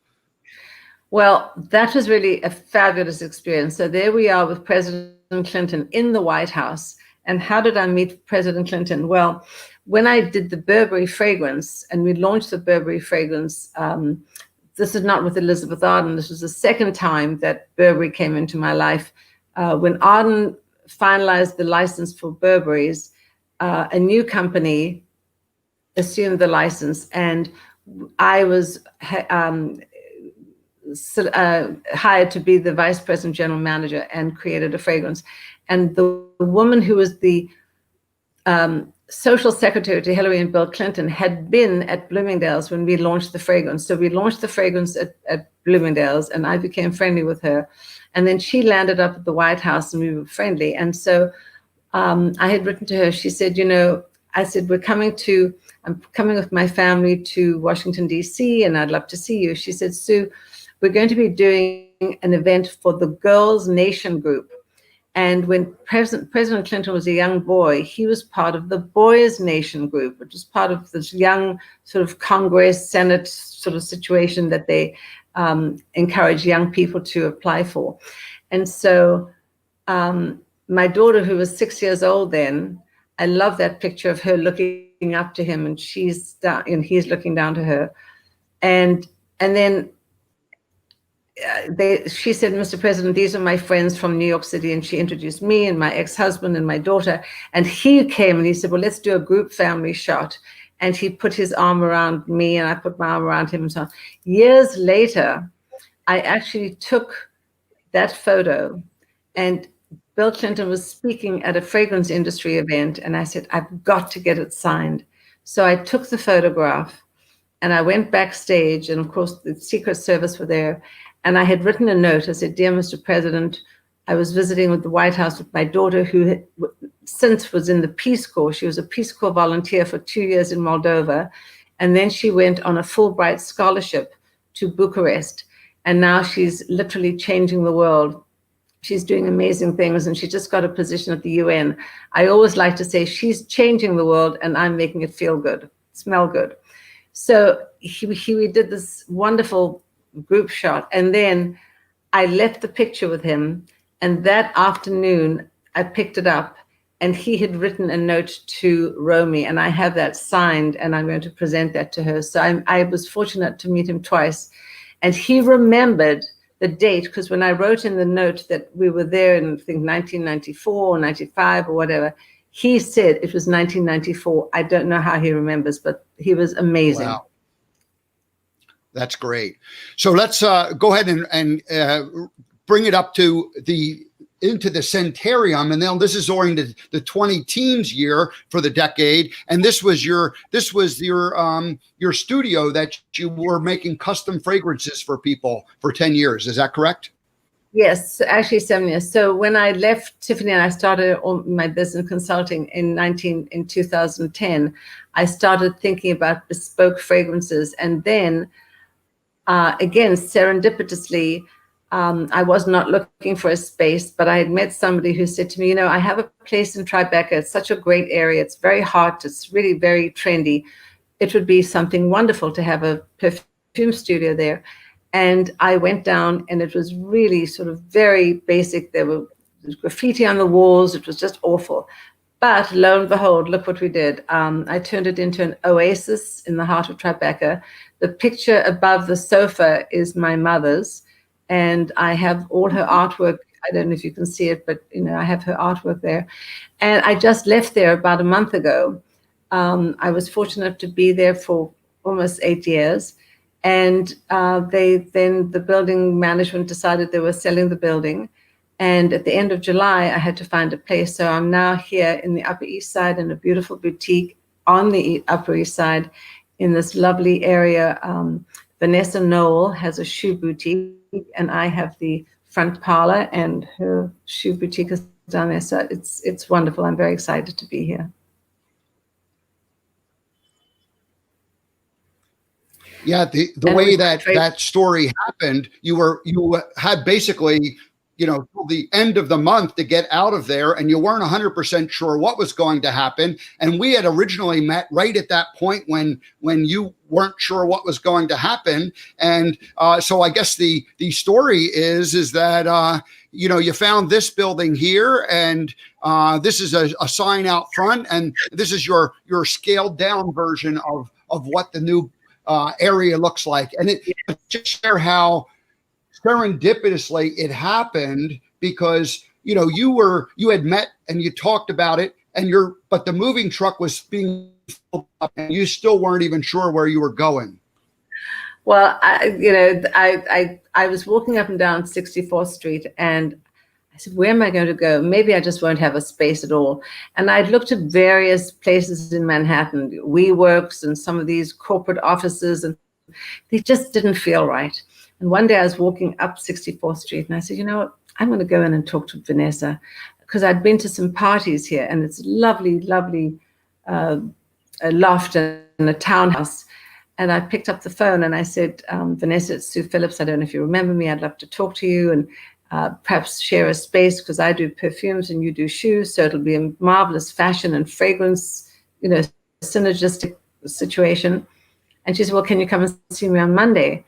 Well, that was really a fabulous experience. So there we are with President Clinton in the White House. And how did I meet President Clinton? Well, when I did the Burberry fragrance and we launched the Burberry fragrance, this is not with Elizabeth Arden. This was the second time that Burberry came into my life. When Arden finalized the license for Burberry's, a new company assumed the license, and I was hired to be the vice president general manager and created a fragrance. And the woman who was the social secretary to Hillary and Bill Clinton had been at Bloomingdale's when we launched the fragrance. So we launched the fragrance at Bloomingdale's, and I became friendly with her. And then she landed up at the White House, and we were friendly. And so I had written to her. She said, I said, I'm coming with my family to Washington, D.C., and I'd love to see you. She said, Sue, we're going to be doing an event for the Girls Nation group. And when President Clinton was a young boy, he was part of the Boys Nation group, which was part of this young sort of Congress, Senate sort of situation that they encourage young people to apply for. And so my daughter, who was 6 years old then, I love that picture of her looking up to him, and she's down, and he's looking down to her. And then she said, Mr. President, these are my friends from New York City. And she introduced me and my ex-husband and my daughter. And he came and he said, well, let's do a group family shot. And he put his arm around me and I put my arm around him and so on. Years later, I actually took that photo, and Bill Clinton was speaking at a fragrance industry event. And I said, I've got to get it signed. So I took the photograph and I went backstage, and of course the Secret Service were there. And I had written a note. I said, dear Mr. President, I was visiting with the White House with my daughter, who since was in the Peace Corps. She was a Peace Corps volunteer for 2 years in Moldova. And then she went on a Fulbright scholarship to Bucharest. And now she's literally changing the world. She's doing amazing things, and she just got a position at the UN. I always like to say she's changing the world and I'm making it feel good, smell good. So we did this wonderful group shot, and then I left the picture with him, and that afternoon I picked it up, and he had written a note to Romy, and I have that signed, and I'm going to present that to her. So I was fortunate to meet him twice, and he remembered the date, because when I wrote in the note that we were there in, I think, 1994 or 95 or whatever, he said it was 1994. I don't know how he remembers, but he was amazing. Wow. That's great. So let's go ahead and bring it up to into the centenarium, and then this is during the 20 teens year for the decade. And this was your studio that you were making custom fragrances for people for 10 years. Is that correct? Yes, actually 7 years. So when I left Tiffany and I started my business consulting in 2010, I started thinking about bespoke fragrances, and then again, serendipitously, I was not looking for a space, but I had met somebody who said to me, I have a place in Tribeca. It's such a great area. It's very hot. It's really very trendy. It would be something wonderful to have a perfume studio there. And I went down, and it was really sort of very basic. There was graffiti on the walls. It was just awful. But lo and behold, look what we did. I turned it into an oasis in the heart of Tribeca. The picture above the sofa is my mother's, and I have all her artwork. I don't know if you can see it, but I have her artwork there. And I just left there about a month ago. I was fortunate to be there for almost 8 years. And the building management decided they were selling the building. And at the end of July, I had to find a place. So I'm now here in the Upper East Side in a beautiful boutique on the Upper East Side in this lovely area. Vanessa Noel has a shoe boutique, and I have the front parlor, and her shoe boutique is down there. So it's wonderful. I'm very excited to be here. Yeah, the way that story happened, you had basically, till the end of the month to get out of there, and you weren't 100% sure what was going to happen. And we had originally met right at that point when you weren't sure what was going to happen. And so I guess the story is that you found this building here, and this is a sign out front, and this is your scaled down version of what the new area looks like. And it just share how serendipitously it happened, because you had met and you talked about it, but the moving truck was being filled up and you still weren't even sure where you were going. Well, I was walking up and down 64th Street, and I said, where am I going to go? Maybe I just won't have a space at all. And I'd looked at various places in Manhattan, WeWorks and some of these corporate offices, and they just didn't feel right. And one day I was walking up 64th Street, and I said, you know what? I'm going to go in and talk to Vanessa, because I'd been to some parties here, and it's lovely, lovely a loft and a townhouse. And I picked up the phone and I said, Vanessa, it's Sue Phillips. I don't know if you remember me. I'd love to talk to you and perhaps share a space, because I do perfumes and you do shoes. So it'll be a marvelous fashion and fragrance, synergistic situation. And she said, well, can you come and see me on Monday?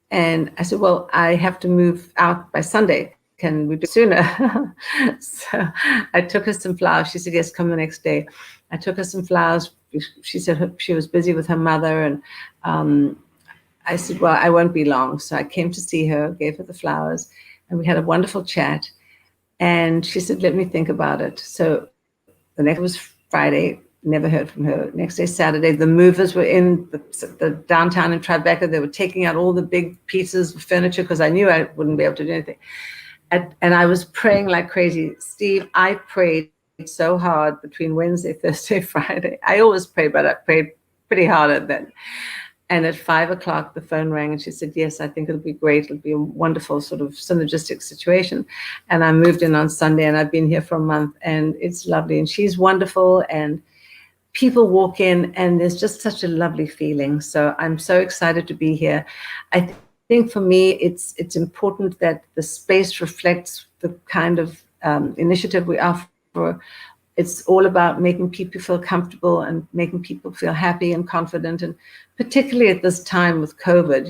And I said, well, I have to move out by Sunday. Can we do sooner? So I took her some flowers. She said, yes, come the next day. I took her some flowers. She said she was busy with her mother. And I said, well, I won't be long. So I came to see her, gave her the flowers, and we had a wonderful chat. And she said, let me think about it. So the next was Friday. Never heard from her. Next day, Saturday, the movers were in the downtown in Tribeca. They were taking out all the big pieces of furniture, because I knew I wouldn't be able to do anything. And I was praying like crazy. Steve, I prayed so hard between Wednesday, Thursday, Friday. I always pray, but I prayed pretty hard at that. And at 5 o'clock, the phone rang, and she said, yes, I think it'll be great. It'll be a wonderful sort of synergistic situation. And I moved in on Sunday, and I've been here for a month, and it's lovely. And she's wonderful, and people walk in, and there's just such a lovely feeling. So I'm so excited to be here. I think for me, it's important that the space reflects the kind of initiative we offer. It's all about making people feel comfortable and making people feel happy and confident. And particularly at this time with COVID,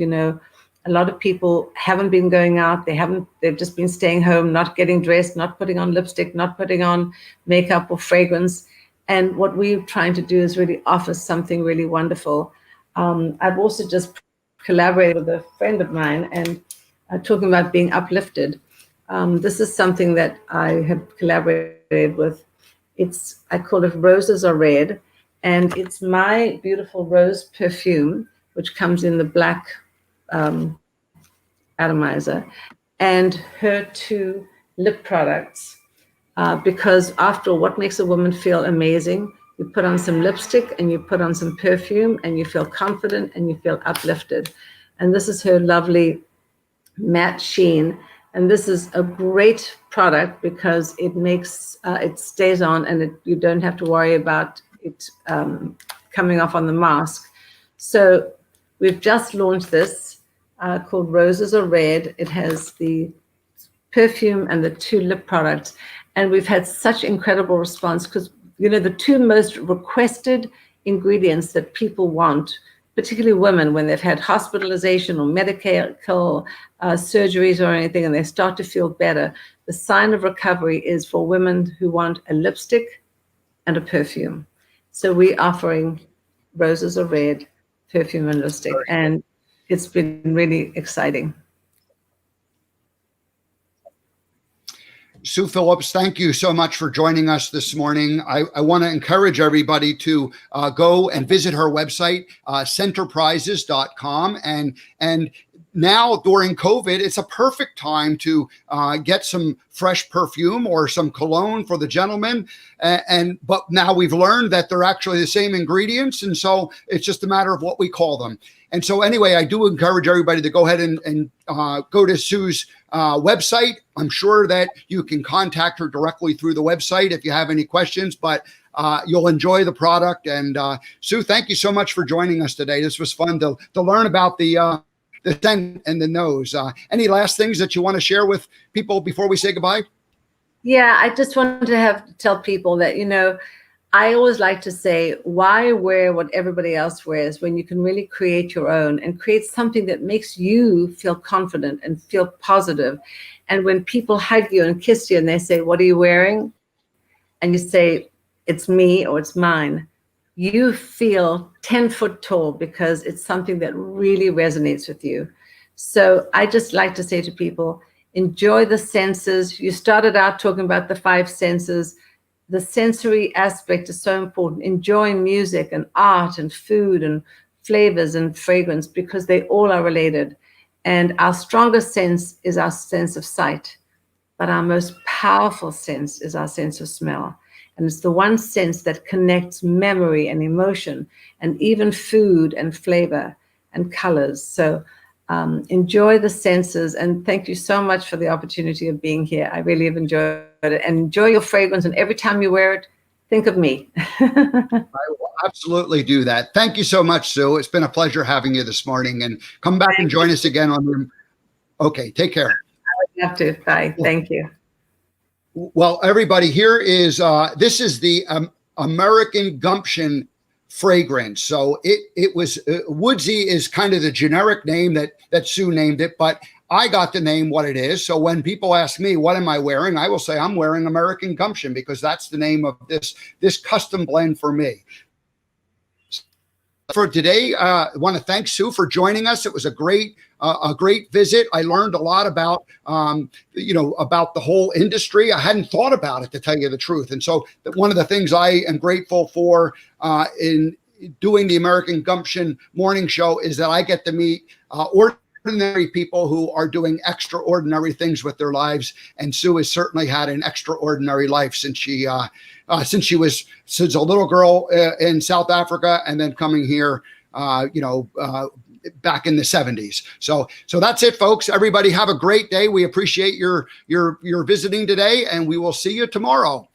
a lot of people haven't been going out. They've just been staying home, not getting dressed, not putting on lipstick, not putting on makeup or fragrance. And what we're trying to do is really offer something really wonderful. I've also just collaborated with a friend of mine, and talking about being uplifted. This is something that I have collaborated with. I call it Roses Are Red, and it's my beautiful rose perfume, which comes in the black atomizer, and her 2 lip products. Because after all, what makes a woman feel amazing? You put on some lipstick and you put on some perfume, and you feel confident and you feel uplifted. And this is her lovely matte sheen. And this is a great product because it makes, it stays on, and you don't have to worry about it coming off on the mask. So we've just launched this called Roses Are Red. It has the perfume and the 2 lip products. And we've had such incredible response, because, the 2 most requested ingredients that people want, particularly women, when they've had hospitalization or medical surgeries or anything, and they start to feel better, the sign of recovery is for women who want a lipstick and a perfume. So we're offering Roses Are Red perfume and lipstick, and it's been really exciting. Sue Phillips, thank you so much for joining us this morning. I want to encourage everybody to go and visit her website, centerprises.com. And now during COVID, it's a perfect time to get some fresh perfume or some cologne for the gentleman. But now we've learned that they're actually the same ingredients. And so it's just a matter of what we call them. And so anyway, I do encourage everybody to go ahead and go to Sue's website. I'm sure that you can contact her directly through the website if you have any questions, but you'll enjoy the product. And Sue, thank you so much for joining us today. This was fun to learn about the scent and the nose. Any last things that you want to share with people before we say goodbye? Yeah, I just wanted to tell people that, I always like to say, why wear what everybody else wears when you can really create your own and create something that makes you feel confident and feel positive. And when people hug you and kiss you and they say, what are you wearing? And you say, it's me or it's mine. You feel 10 foot tall because it's something that really resonates with you. So I just like to say to people, enjoy the senses. You started out talking about the 5 senses. The sensory aspect is so important. Enjoy music and art and food and flavors and fragrance because they all are related. And our strongest sense is our sense of sight, but our most powerful sense is our sense of smell. And it's the one sense that connects memory and emotion and even food and flavor and colors. So enjoy the senses, and thank you so much for the opportunity of being here. I really have enjoyed it, and enjoy your fragrance. And every time you wear it, think of me. I will absolutely do that. Thank you so much, Sue. It's been a pleasure having you this morning, and come back and join us again on the. Okay, take care. I would love to. Bye. Thank you. Well, everybody, here is this is the American Gumption fragrance. So it was Woodsy is kind of the generic name that Sue named it, but I got to name what it is. So when people ask me, what am I wearing? I will say I'm wearing American Gumption because that's the name of this custom blend for me. For today, I want to thank Sue for joining us. It was a great visit. I learned a lot about, about the whole industry. I hadn't thought about it, to tell you the truth. And so one of the things I am grateful for in doing the American Gumption morning show is that I get to meet ordinary people who are doing extraordinary things with their lives. And Sue has certainly had an extraordinary life since she was a little girl in South Africa and then coming here, back in the 70s. So that's it, folks. Everybody have a great day. We appreciate your visiting today, and we will see you tomorrow.